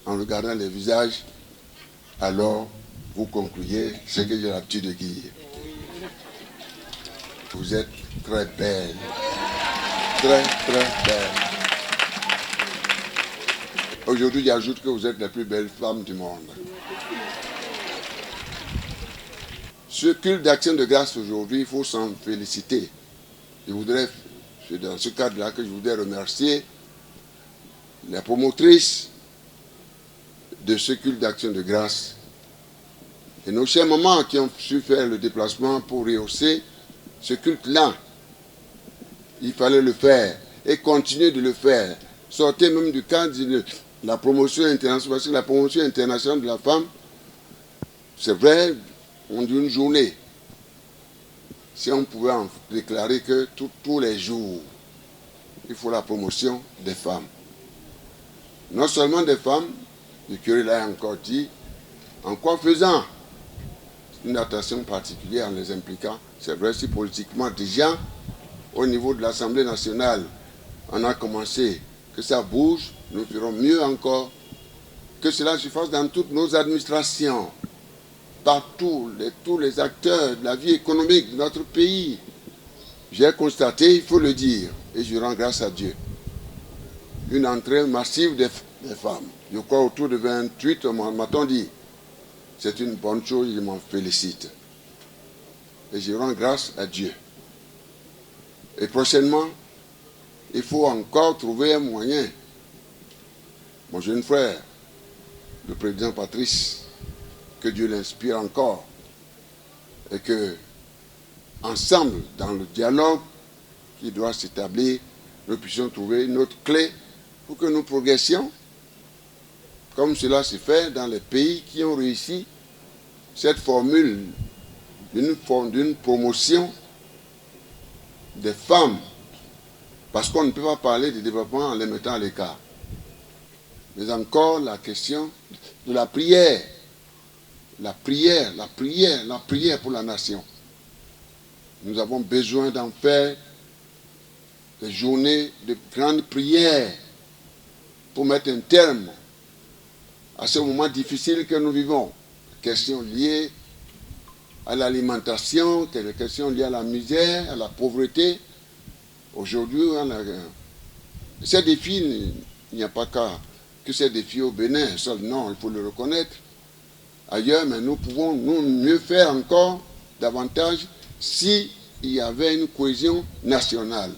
en regardant les visages, alors vous concluez ce que j'ai l'habitude de dire. Vous êtes très belle. Très, très belle. Aujourd'hui, j'ajoute que vous êtes la plus belle femme du monde. Ce culte d'action de grâce aujourd'hui, il faut s'en féliciter. C'est dans ce cadre-là que je voudrais remercier les promotrices de ce culte d'action de grâce et nos chers mamans qui ont su faire le déplacement pour rehausser ce culte-là. Il fallait le faire et continuer de le faire. Sortez même du cadre de la promotion internationale, parce que la promotion internationale de la femme, c'est vrai, on dit une journée. Si on pouvait en déclarer que tous les jours, il faut la promotion des femmes. Non seulement des femmes, le curé l'a encore dit, en quoi faisant une attention particulière en les impliquant. C'est vrai, si politiquement déjà, au niveau de l'Assemblée nationale, on a commencé, que ça bouge, nous ferons mieux encore, que cela se fasse dans toutes nos administrations, partout, tous les acteurs de la vie économique de notre pays. J'ai constaté, il faut le dire, et je rends grâce à Dieu, une entrée massive des femmes. Je crois autour de 28, m'a-t-on dit. C'est une bonne chose, je m'en félicite. Et je rends grâce à Dieu. Et prochainement, il faut encore trouver un moyen. Mon jeune frère, le président Patrice, que Dieu l'inspire encore. Et que, ensemble, dans le dialogue qui doit s'établir, nous puissions trouver une autre clé pour que nous progressions, comme cela se fait dans les pays qui ont réussi cette formule d'une promotion des femmes, parce qu'on ne peut pas parler de développement en les mettant à l'écart. Mais encore la question de la prière. La prière pour la nation. Nous avons besoin d'en faire des journées de grande prière pour mettre un terme à ce moment difficile que nous vivons. Questions liées à l'alimentation, des questions liées à la misère, à la pauvreté. Aujourd'hui, ces défis, il n'y a pas que ces défis au Bénin, seul, non, il faut le reconnaître. Ailleurs, mais nous pouvons mieux faire encore davantage s'il y avait une cohésion nationale.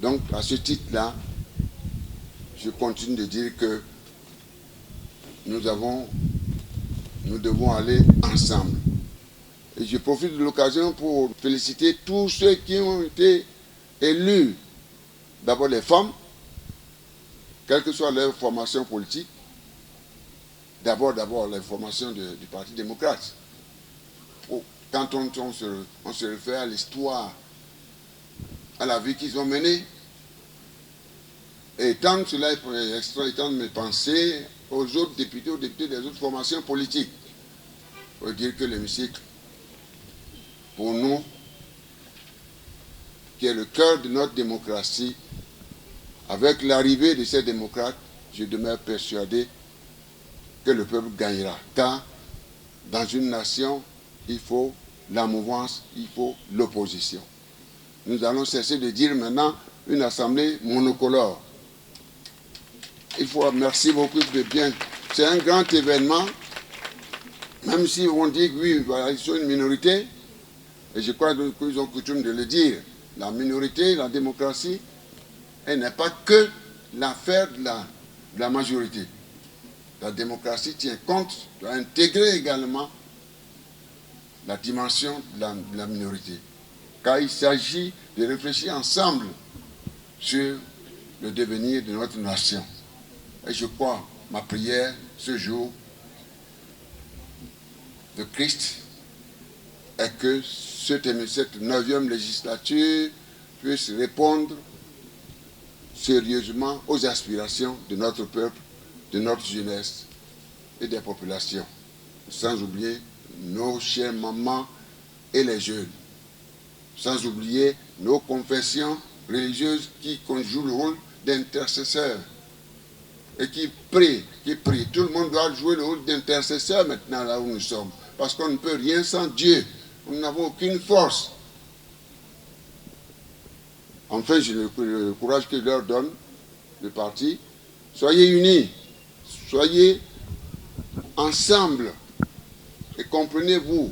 Donc, à ce titre-là, je continue de dire que nous devons aller ensemble. Et je profite de l'occasion pour féliciter tous ceux qui ont été élus. D'abord les femmes, quelle que soit leur formation politique. D'abord les formations du Parti démocrate. Quand on se réfère à l'histoire, à la vie qu'ils ont menée, et tant cela est extra de mes pensées aux autres députés, aux députés des autres formations politiques. Il faut dire que l'hémicycle, pour nous, qui est le cœur de notre démocratie, avec l'arrivée de ces démocrates, je demeure persuadé que le peuple gagnera. Car dans une nation, il faut la mouvance, il faut l'opposition. Nous allons cesser de dire maintenant une assemblée monocolore. Il faut, merci beaucoup de bien. C'est un grand événement, même si on dit que oui, voilà, ils sont une minorité, et je crois qu'ils ont coutume de le dire. La minorité, la démocratie, elle n'est pas que l'affaire de la majorité. La démocratie tient compte, doit intégrer également la dimension de la minorité. Car il s'agit de réfléchir ensemble sur le devenir de notre nation. Et je crois, ma prière ce jour de Christ est que cette 9e législature puisse répondre sérieusement aux aspirations de notre peuple, de notre jeunesse et des populations. Sans oublier nos chères mamans et les jeunes. Sans oublier nos confessions religieuses qui jouent le rôle d'intercesseurs. et qui prie, qui prie. Tout le monde doit jouer le rôle d'intercesseur maintenant là où nous sommes. Parce qu'on ne peut rien sans Dieu. Nous n'avons aucune force. Enfin, le courage que je leur donne, le parti, soyez unis, soyez ensemble et comprenez-vous,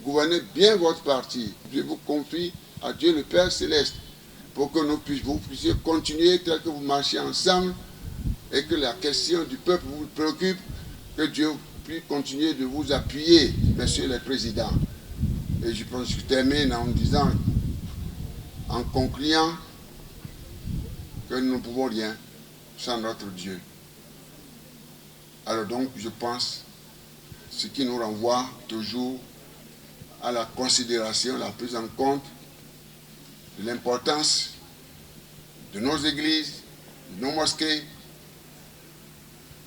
gouvernez bien votre parti. Je vous confie à Dieu le Père Céleste pour que vous puissiez continuer tel que vous marchez ensemble et que la question du peuple vous préoccupe, que Dieu puisse continuer de vous appuyer, messieurs les présidents. Et je pense que je termine en disant, en concluant, que nous ne pouvons rien sans notre Dieu. Alors donc, je pense, ce qui nous renvoie toujours à la considération, la prise en compte de l'importance de nos églises, de nos mosquées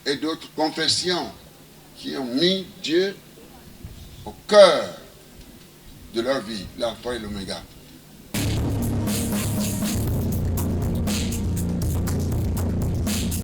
et d'autres confessions qui ont mis Dieu au cœur de leur vie, l'alpha et l'oméga.